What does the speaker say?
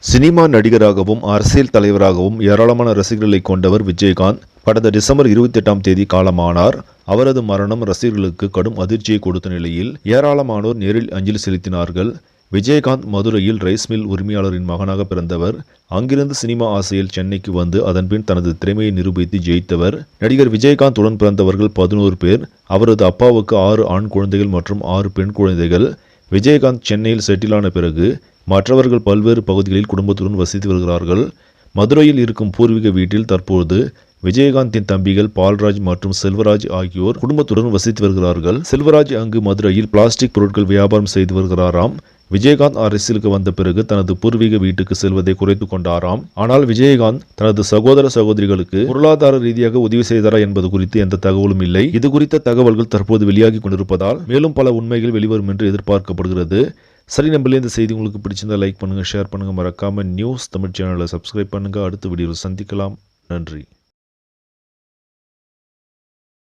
Cinema நடிகராகவும் அரசியல் தலைவராகவும் ஏராளமான ரசிகர்களை கொண்டவர் விஜயகாந்த் கடந்த டிசம்பர் 28ஆம் தேதி காலமானார். அவரது மரணம் ரசிகர்களுக்கு கடும் அதிர்ச்சியை கொடுத்த நிலையில் ஏராளமானோர் நேரில் அஞ்சலி செலுத்தினார்கள். விஜயகாந்த் மதுரையில் ரைஸ் மில் உரிமையாளரின் மகனாக பிறந்தவர். அங்கிருந்து சினிமா ஆசையில் சென்னைக்கு வந்து அதன்பின் தனது திறமையை நிரூபித்து ஜெயித்தவர். நடிகர் விஜயகாந்த் உடன் பிறந்தவர்கள் 11 பேர். அவரது அப்பாவுக்கு 6 ஆண் குழந்தைகள் மற்றும் 6 பெண் குழந்தைகள். விஜயகாந்த் சென்னையில் செட்டிலான பிறகு மற்றவர்கள் பல்வேறு பகுதிகளில் குடும்பத்துடன் வசித்து வருகிறார்கள். மதுரையில் இருக்கும் பூர்வீக வீட்டில் தற்போது விஜயகாந்தின் தம்பிகள் பால்ராஜ் மற்றும் செல்வராஜ் ஆகியோர் குடும்பத்துடன் வசித்து வருகிறார்கள். செல்வராஜ் அங்கு மதுரையில் பிளாஸ்டிக் பொருட்கள் வியாபாரம் செய்து வருகிறாராம். விஜயகாந்த் அரசியலுக்கு வந்த பிறகு தனது பூர்வீக வீட்டுக்கு செல்வதை குறைத்து கொண்டாராம். ஆனால் விஜயகாந்த் தனது சகோதர சகோதரிகளுக்கு பொருளாதார ரீதியாக உதவி செய்தாரா என்பது குறித்து எந்த தகவலும் இல்லை. இது குறித்த தகவல்கள் தற்போது வெளியாகி கொண்டிருப்பதால் மேலும் பல உண்மைகள் வெளிவரும் என்று எதிர்பார்க்கப்படுகிறது. சரி, நம்மளே இந்த செய்தி உங்களுக்கு பிடிச்சிருந்தா லைக் பண்ணுங்க, ஷேர் பண்ணுங்க, மறக்காம நியூஸ் தமிழ் சேனலை சப்ஸ்கிரைப் பண்ணுங்க. அடுத்த வீடியோவில் சந்திக்கலாம். நன்றி.